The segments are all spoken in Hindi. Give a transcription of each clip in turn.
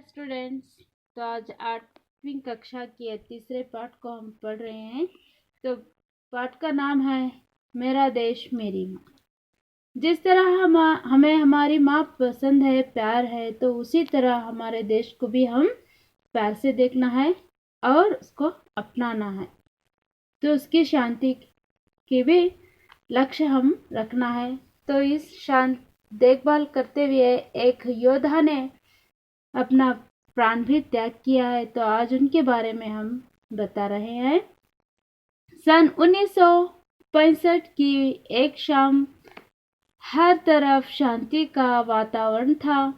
स्टूडेंट्स, तो आज 8वीं कक्षा के तीसरे पाठ को हम पढ़ रहे हैं। तो पाठ का नाम है मेरा देश मेरी माँ। जिस तरह हमें हमारी माँ पसंद है, प्यार है, तो उसी तरह हमारे देश को भी हम प्यार से देखना है और उसको अपनाना है। तो उसकी शांति के भी लक्ष्य हम रखना है। तो इस शांत देखभाल करते हुए एक योद्धा ने अपना प्राण भी त्याग किया है। तो आज उनके बारे में हम बता रहे हैं। सन 1965 की एक शाम हर तरफ शांति का वातावरण था।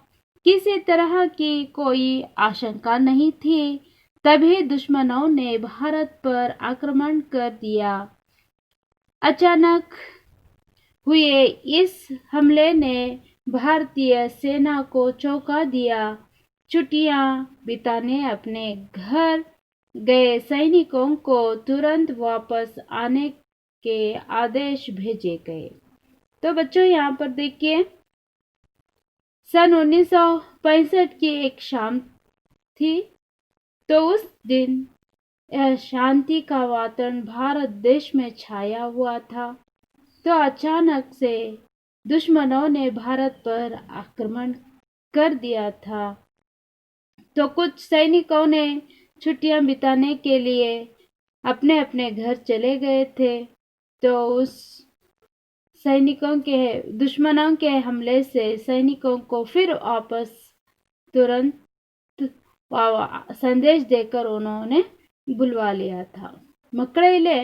किसी तरह की कोई आशंका नहीं थी। तभी दुश्मनों ने भारत पर आक्रमण कर दिया। अचानक हुए इस हमले ने भारतीय सेना को चौंका दिया। छुट्टियां बिताने अपने घर गए सैनिकों को तुरंत वापस आने के आदेश भेजे गए। तो बच्चों, यहाँ पर देखिए, सन 1965 की एक शाम थी। तो उस दिन यह शांति का वातावरण भारत देश में छाया हुआ था। तो अचानक से दुश्मनों ने भारत पर आक्रमण कर दिया था। तो कुछ सैनिकों ने छुट्टियां बिताने के लिए अपने अपने घर चले गए थे। तो उस दुश्मनों के हमले से सैनिकों को फिर वापस तुरंत संदेश देकर उन्होंने बुलवा लिया था। ಮಕ್ಕಳೇ,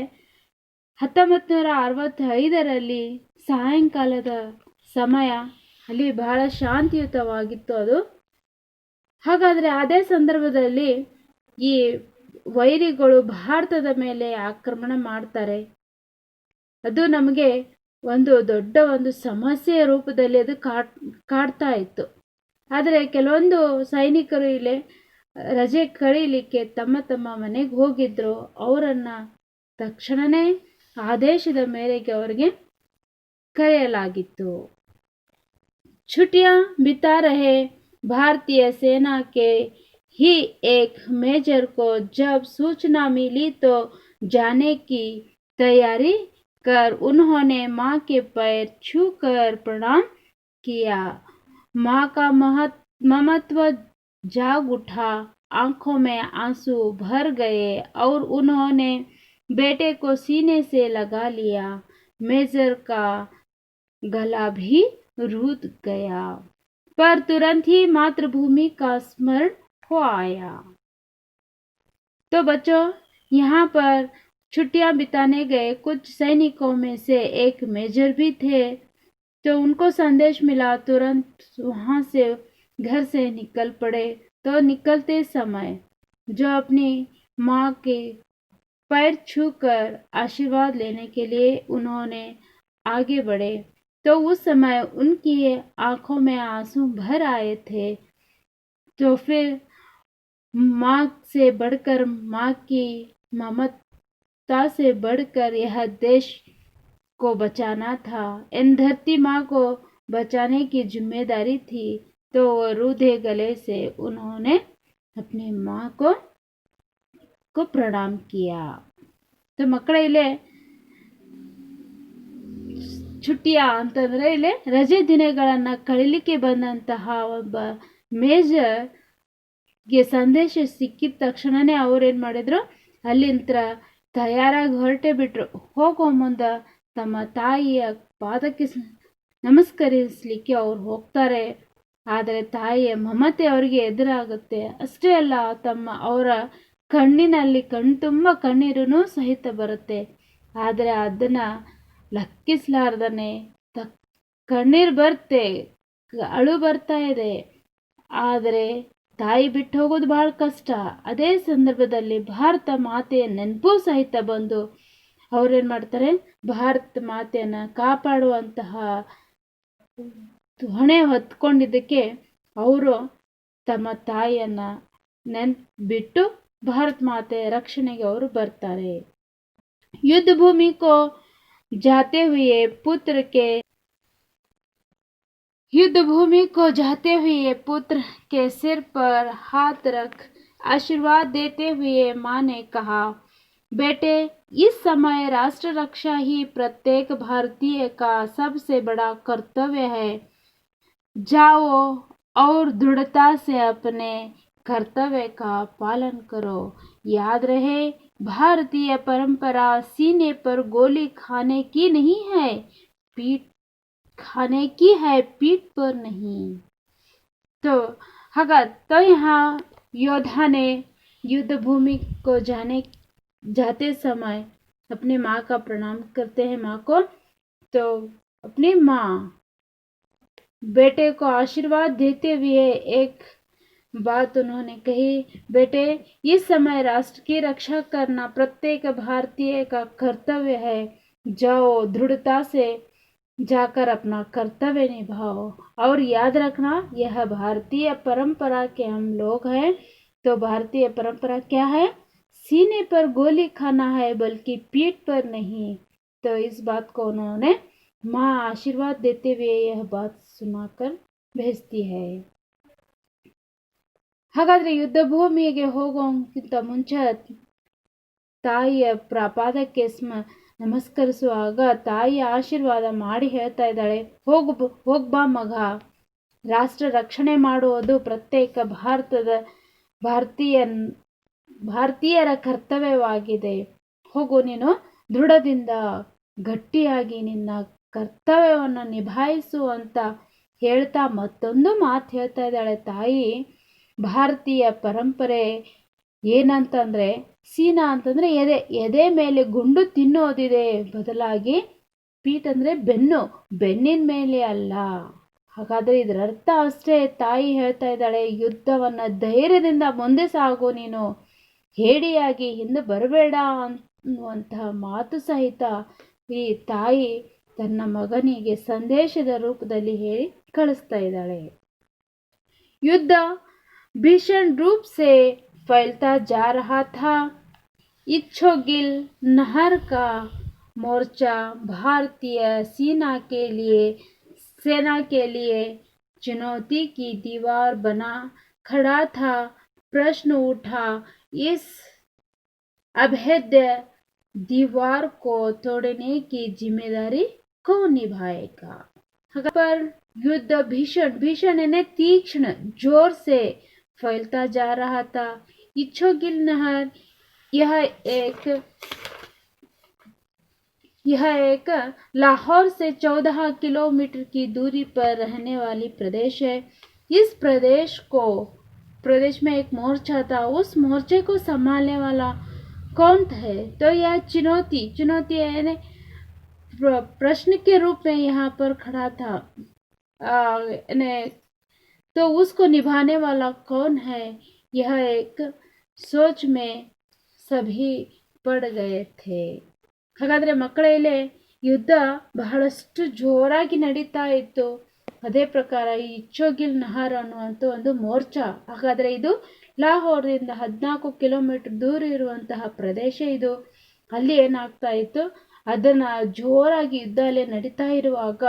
1965ರಲ್ಲಿ ಸಾಯಂಕಾಲದ ಸಮಯ ಅಲ್ಲಿ ಬಹಳ ಶಾಂತಿಯುತವಾಗಿತ್ತು ಅದು. ಹಾಗಾದ್ರೆ ಅದೇ ಸಂದರ್ಭದಲ್ಲಿ ಈ ವೈರಿಗಳು ಭಾರತದ ಮೇಲೆ ಆಕ್ರಮಣ ಮಾಡ್ತಾರೆ. ಅದು ನಮಗೆ ಒಂದು ದೊಡ್ಡ ಸಮಸ್ಯೆಯ ರೂಪದಲ್ಲಿ ಅದು ಕಾಡ್ತಾ ಇತ್ತು. ಆದರೆ ಕೆಲವೊಂದು ಸೈನಿಕರು ಇಲ್ಲಿ ರಜೆ ಕಳೀಲಿಕ್ಕೆ ತಮ್ಮ ತಮ್ಮ ಮನೆಗೆ ಹೋಗಿದ್ರು. ಅವರನ್ನ ತಕ್ಷಣನೇ ಆದೇಶದ ಮೇರೆಗೆ ಅವರಿಗೆ ಕರೆಯಲಾಗಿತ್ತು. छुट्टियां बिता रहे भारतीय सेना के ही एक मेजर को जब सूचना मिली तो जाने की तैयारी कर उन्होंने माँ के पैर छूकर प्रणाम किया। माँ का ममत्व जाग उठा, आंखों में आंसू भर गए और उन्होंने बेटे को सीने से लगा लिया। मेजर का गला भी रुक गया, पर तुरंत ही मातृभूमि का स्मरण हो आया। तो बच्चों, यहाँ पर छुट्टियां बिताने गए कुछ सैनिकों में से एक मेजर भी थे। तो उनको संदेश मिला, तुरंत वहां से घर से निकल पड़े। तो निकलते समय जो अपनी माँ के पैर छूकर आशीर्वाद लेने के लिए उन्होंने आगे बढ़े। तो उस समय उनकी आंखों में आंसू भर आए थे। तो फिर माँ से बढ़कर, माँ की ममता से बढ़कर यह देश को बचाना था। इन धरती माँ को बचाने की जिम्मेदारी थी। तो रूधे गले से उन्होंने अपनी माँ को प्रणाम किया। तो ಮಕ್ಕಳೇ, ಇಲ್ಲೇ छुट्टिया ಅಂತಂದ್ರೆ ಇಲ್ಲೇ ರಜೆ ದಿನಗಳನ್ನ ಕಳೀಲಿಕ್ಕೆ ಬಂದಂತಹ ಒಬ್ಬ ಮೇಜರ್ ಗೆ ಸಂದೇಶ ಸಿಕ್ಕಿದ ತಕ್ಷಣನೇ ಅವ್ರೇನ್ ಮಾಡಿದ್ರು, ಅಲ್ಲಿಂದ ತಯಾರಾಗಿ ಹೊರಟೆ ಬಿಟ್ರು. ಹೋಗೋ ಮುಂದ ತಮ್ಮ ತಾಯಿಯ ಪಾದಕ್ಕೆ ನಮಸ್ಕರಿಸಲಿಕ್ಕೆ ಅವ್ರು ಹೋಗ್ತಾರೆ. ಆದರೆ ತಾಯಿಯ ಮಮತೆ ಅವರಿಗೆ ಎದುರಾಗುತ್ತೆ. ಅಷ್ಟೇ ಅಲ್ಲ, ಅವರ ಕಣ್ಣಿನಲ್ಲಿ ತುಂಬ ಕಣ್ಣೀರು ಸಹಿತ ಬರುತ್ತೆ. ಆದರೆ ಅದನ್ನ ಲಕ್ಕಿಸ್ಲಾರ್ದನೆ ಕಣ್ಣೀರು ಬರುತ್ತೆ, ಅಳು ಬರ್ತಾ ಇದೆ. ಆದರೆ ತಾಯಿ ಬಿಟ್ಟು ಹೋಗೋದು ಬಹಳ ಕಷ್ಟ. ಅದೇ ಸಂದರ್ಭದಲ್ಲಿ ಭಾರತ ಮಾತೆಯ ನೆನಪು ಸಹಿತ ಬಂದು ಅವ್ರೇನ್ ಮಾಡ್ತಾರೆ, ಭಾರತ ಮಾತೆಯನ್ನ ಕಾಪಾಡುವಂತಹ ಹೊಣೆ ಹೊತ್ಕೊಂಡಿದ್ದಕ್ಕೆ ಅವರು ತಮ್ಮ ತಾಯಿಯನ್ನ ಬಿಟ್ಟು ಭಾರತ ಮಾತೆಯ ರಕ್ಷಣೆಗೆ ಅವರು ಬರ್ತಾರೆ. युद्ध भूमि को जाते हुए पुत्र के युद्ध भूमि को जाते हुए पुत्र के सिर पर हाथ रख आशीर्वाद देते हुए मां ने कहा, बेटे, इस समय राष्ट्र रक्षा ही प्रत्येक भारतीय का सबसे बड़ा कर्तव्य है। जाओ और दृढ़ता से अपने कर्तव्य का पालन करो। याद रहे, भारतीय परंपरा सीने पर गोली खाने की नहीं है, पीठ खाने की है, पीठ पर नहीं। तो यहाँ योद्धा ने युद्ध भूमि को जाते समय अपने माँ का प्रणाम करते हैं, माँ को। तो अपनी माँ बेटे को आशीर्वाद देते हुए एक बात उन्होंने कही, बेटे, इस समय राष्ट्र की रक्षा करना प्रत्येक भारतीय का कर्तव्य है। जाओ, दृढ़ता से जाकर अपना कर्तव्य निभाओ और याद रखना, यह भारतीय परंपरा के हम लोग हैं। तो भारतीय परंपरा क्या है? सीने पर गोली खाना है, बल्कि पीठ पर नहीं। तो इस बात को उन्होंने माँ आशीर्वाद देते हुए यह बात सुनाकर भेजती है। ಹಾಗಾದ್ರೆ ಯುದ್ಧ ಭೂಮಿಗೆ ಹೋಗೋಕ್ಕಿಂತ ಮುಂಚೆ ತಾಯಿಯ ಪಾದಕ್ಕೆ ನಮಸ್ಕರಿಸುವಾಗ ತಾಯಿಯ ಆಶೀರ್ವಾದ ಮಾಡಿ ಹೇಳ್ತಾ ಇದ್ದಾಳೆ, ಹೋಗ್ಬಾ ಮಗ, ರಾಷ್ಟ್ರ ರಕ್ಷಣೆ ಮಾಡುವುದು ಪ್ರತ್ಯೇಕ ಭಾರತೀಯರ ಕರ್ತವ್ಯವಾಗಿದೆ. ಹೋಗು, ನೀನು ದೃಢದಿಂದ ಗಟ್ಟಿಯಾಗಿ ನಿನ್ನ ಕರ್ತವ್ಯವನ್ನು ನಿಭಾಯಿಸು ಅಂತ ಹೇಳ್ತಾ ಮತ್ತೊಂದು ಮಾತು ಹೇಳ್ತಾ ಇದ್ದಾಳೆ ತಾಯಿ. ಭಾರತೀಯ ಪರಂಪರೆ ಏನಂತಂದ್ರೆ, ಸೀನಾ ಅಂತಂದ್ರೆ ಎದೆ ಮೇಲೆ ಗುಂಡು ತಿನ್ನೋದಿದೆ, ಬದಲಾಗಿ ಪೀಠ ಅಂದ್ರೆ ಬೆನ್ನಿನ ಮೇಲೆ ಅಲ್ಲ. ಹಾಗಾದ್ರೆ ಇದರ ಅರ್ಥ ಅಷ್ಟೇ, ತಾಯಿ ಹೇಳ್ತಾ ಇದ್ದಾಳೆ, ಯುದ್ಧವನ್ನ ಧೈರ್ಯದಿಂದ ಮುಂದೆ ಸಾಗು, ನೀನು ಹೇಡಿಯಾಗಿ ಹಿಂದೆ ಬರಬೇಡ ಅನ್ನುವಂತಹ ಮಾತು ಸಹಿತ ಈ ತಾಯಿ ತನ್ನ ಮಗನಿಗೆ ಸಂದೇಶದ ರೂಪದಲ್ಲಿ ಹೇಳಿ ಕಳಿಸ್ತಾ ಇದ್ದಾಳೆ. युद्ध भीषण रूप से फैलता जा रहा था. इच्छोगिल नहर का मोर्चा भारतीय सेना के लिए चुनौती की दीवार बना खड़ा था. प्रश्न उठा, इस अभेद्य दीवार को तोड़ने की जिम्मेदारी कौन निभाएगा? पर युद्ध भीषण यानी तीक्ष्ण जोर से फैलता जा रहा था. इच्छोगिल नहर यह एक लाहौर से 14 किलोमीटर की दूरी पर रहने वाली प्रदेश है. इस प्रदेश में एक मोर्चा था. उस मोर्चे को संभालने वाला कौन है? तो यह चुनौती यानी प्रश्न के रूप में यहाँ पर खड़ा था. तो उसको निभाने वाला कौन है? यह एक सोच में सभी पड़ गए थे. ಹಾಗಾದ್ರೆ ಮಕ್ಕಳೇ, ಇಲ್ಲಿ ಯುದ್ಧ ಬಹಳಷ್ಟು ಜೋರಾಗಿ ನಡೀತಾ ಇತ್ತು. ಅದೇ ಪ್ರಕಾರ ಈ ಇಚ್ಚೋಗಿಲ್ ನಹರ್ ಅನ್ನುವಂಥ ಒಂದು ಮೋರ್ಚಾ, ಹಾಗಾದ್ರೆ ಇದು ಲಾಹೋರ್ದಿಂದ 14 ಕಿಲೋಮೀಟರ್ ದೂರ ಇರುವಂತಹ ಪ್ರದೇಶ ಇದು. ಅಲ್ಲಿ ಏನಾಗ್ತಾ ಇತ್ತು, ಅದನ್ನ ಜೋರಾಗಿ ಯುದ್ಧ ಅಲ್ಲಿ ನಡೀತಾ ಇರುವಾಗ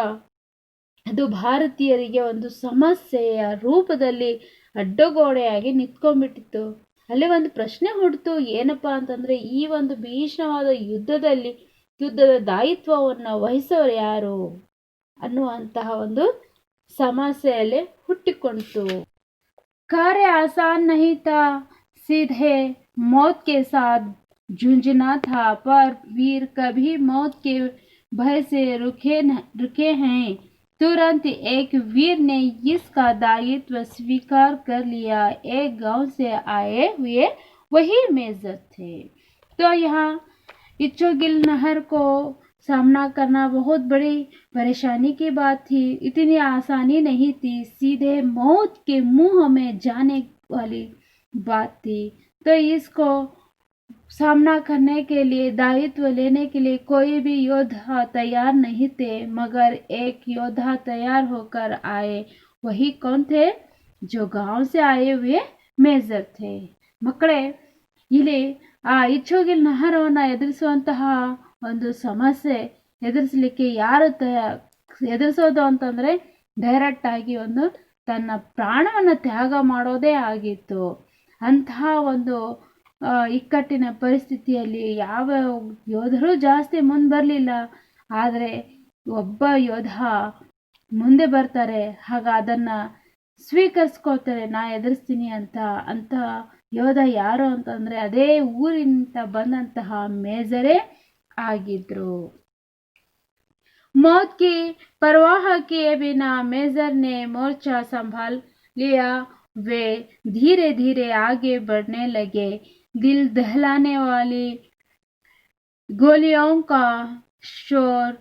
ಅದು ಭಾರತೀಯರಿಗೆ ಒಂದು ಸಮಸ್ಯೆಯ ರೂಪದಲ್ಲಿ ಅಡ್ಡಗೋಡೆಯಾಗಿ ನಿಂತ್ಕೊಂಡ್ಬಿಟ್ಟಿತ್ತು. ಅಲ್ಲಿ ಒಂದು ಪ್ರಶ್ನೆ ಹುಡ್ತು, ಏನಪ್ಪಾ ಅಂತಂದ್ರೆ, ಈ ಒಂದು ಭೀಷಣವಾದ ಯುದ್ಧದ ದಾಯಿತ್ವವನ್ನು ವಹಿಸೋರು ಯಾರು ಅನ್ನುವಂತಹ ಒಂದು ಸಮಸ್ಯೆಯಲ್ಲಿ ಹುಟ್ಟಿಕೊಂಡಿತು. ಕಾರ್ಯ ಆಸಾನ್ ನಹೀ ತಾ, सीधे मौत के साथ जूझना था, पर वीर कभी मौत के भय से रुके हैं. तुरंत एक वीर ने इसका दायित्व स्वीकार कर लिया. एक गांव से आए हुए वही मेजर थे. तो यहाँ इच्छोगिल नहर को सामना करना बहुत बड़ी परेशानी की बात थी. इतनी आसानी नहीं थी, सीधे मौत के मुंह में जाने वाली बात थी. तो इसको सामना करने के लिए, दायित्व लेने के लिए कोई भी योद्धा तैयार नहीं थे, मगर एक योद्धा तैयार होकर आए. वही कौन थे? जो गांव से आए हुए मेजर थे. ಮಕ್ಕಳೇ, ಇಲ್ಲಿ ಆ ಇಚ್ಚೋಗಿಲ್ ನಹರವನ್ನು ಎದುರಿಸುವಂತಹ ಒಂದು ಸಮಸ್ಯೆ ಎದುರಿಸಲಿಕ್ಕೆ ಯಾರು ಎದುರಿಸೋದು ಅಂತಂದ್ರೆ ಡೈರೆಕ್ಟ್ ಆಗಿ ಒಂದು ತನ್ನ ಪ್ರಾಣವನ್ನು ತ್ಯಾಗ ಮಾಡೋದೇ ಆಗಿತ್ತು. ಅಂತಹ ಒಂದು ಇಕ್ಕಟ್ಟಿನ ಪರಿಸ್ಥಿತಿಯಲ್ಲಿ ಯಾವ ಯೋಧರು ಜಾಸ್ತಿ ಮುಂದೆ ಬರಲಿಲ್ಲ. ಆದರೆ ಒಬ್ಬ ಯೋಧ ಮುಂದೆ ಬರ್ತಾರೆ, ಆಗ ಅದನ್ನು ಸ್ವೀಕರಿಸ್ಕೋತಾರೆ, ನಾ ಎದುರಿಸ್ತೀನಿ ಅಂತ ಯೋಧ ಯಾರು ಅಂತಂದರೆ ಅದೇ ಊರಿನಿಂದ ಬಂದಂತಹ ಮೇಜರೇ ಆಗಿದ್ರು. मौत की परवाह किए बिना मेजर ने मोर्चा संभाल लिया। वे धीरे धीरे आगे बढ़ने लगे। दिल दहलाने वाली गोलियों का शोर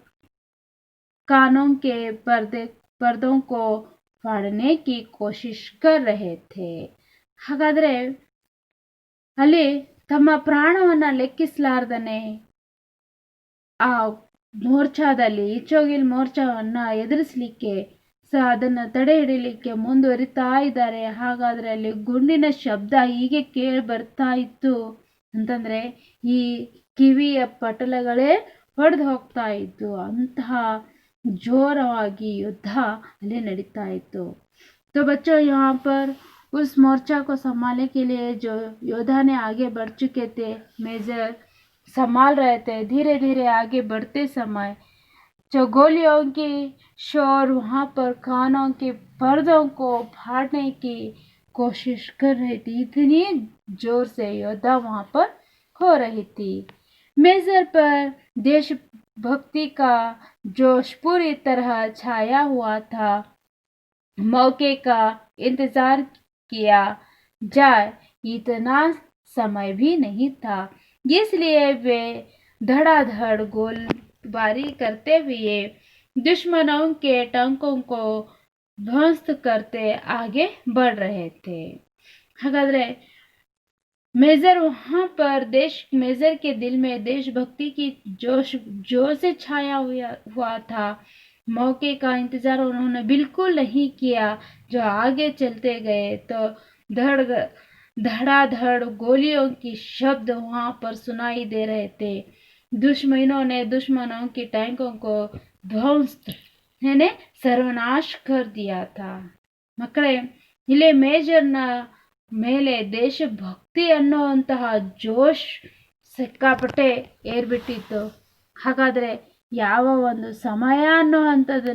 कानों के पर्दों को फाड़ने की कोशिश कर रहे थे. ಹಾಗಾದರೆ ಅಲ್ಲಿ ತಮ್ಮ ಪ್ರಾಣವನ್ನು ಲೆಕ್ಕಿಸಲಾರ್ದನೆ ಆ ಮೋರ್ಚಾದಲ್ಲಿ ಇಚ್ಚೋಗಿಲ್ ಮೋರ್ಚಾವನ್ನು ಎದುರಿಸಲಿಕ್ಕೆ ಅದನ್ನು ತಡೆ ಹಿಡಿಯಲಿಕ್ಕೆ ಮುಂದುವರಿತಾ ಇದ್ದಾರೆ. ಹಾಗಾದರೆ ಅಲ್ಲಿ ಗುಂಡಿನ ಶಬ್ದ ಹೀಗೆ ಕೇಳಿ ಬರ್ತಾ ಇತ್ತು ಅಂತಂದರೆ ಈ ಕಿವಿಯ ಪಟಲಗಳೇ ಹೊಡೆದು ಹೋಗ್ತಾ ಇತ್ತು. ಅಂತಹ ಜೋರವಾಗಿ ಯುದ್ಧ ಅಲ್ಲಿ ನಡೀತಾ ಇತ್ತು. तो बच्चों यहाँ पर उस मोर्चा को संभालने के लिए जो योद्धा ने आगे बढ़ चुके थे, मेजर संभाल रहे थे. धीरे धीरे आगे बढ़ते समय जो गोलियों की शोर वहाँ पर कानों के पर्दों को फाड़ने की कोशिश कर रही थी. इतनी जोर से योद्धा वहाँ पर हो रही थी. मेजर पर देशभक्ति का जोश पूरी तरह छाया हुआ था. मौके का इंतजार किया जाए इतना समय भी नहीं था, इसलिए वे धड़ाधड़ गोलीबारी करते हुए दुश्मनों के टैंकों को ध्वस्त करते आगे बढ़ रहे थे. हागाದ್ರೆ मेजर वहाँ पर मेजर के दिल में देशभक्ति की जोश जोर से छाया हुआ था. मौके का इंतजार उन्होंने बिल्कुल नहीं किया. जो आगे चलते गए तो धड़ाधड़ गोलियों की शब्द वहाँ पर सुनाई दे रहे थे. दुश्मनों की टैंकों को ध्वस्त यानी सर्वनाश कर दिया था. ಮಕ್ಕಳೇ, ಇಲ್ಲೇ ಮೇಜರ್ನ ಮೇಲೆ ದೇಶಭಕ್ತಿ ಅನ್ನುವಂತಹ ಜೋಶ್ ಸಿಕ್ಕಾಪಟ್ಟೆ ಏರ್ಬಿಟ್ಟಿತ್ತು. ಹಾಗಾದರೆ ಯಾವ ಒಂದು ಸಮಯ ಅನ್ನುವಂಥದ್ದು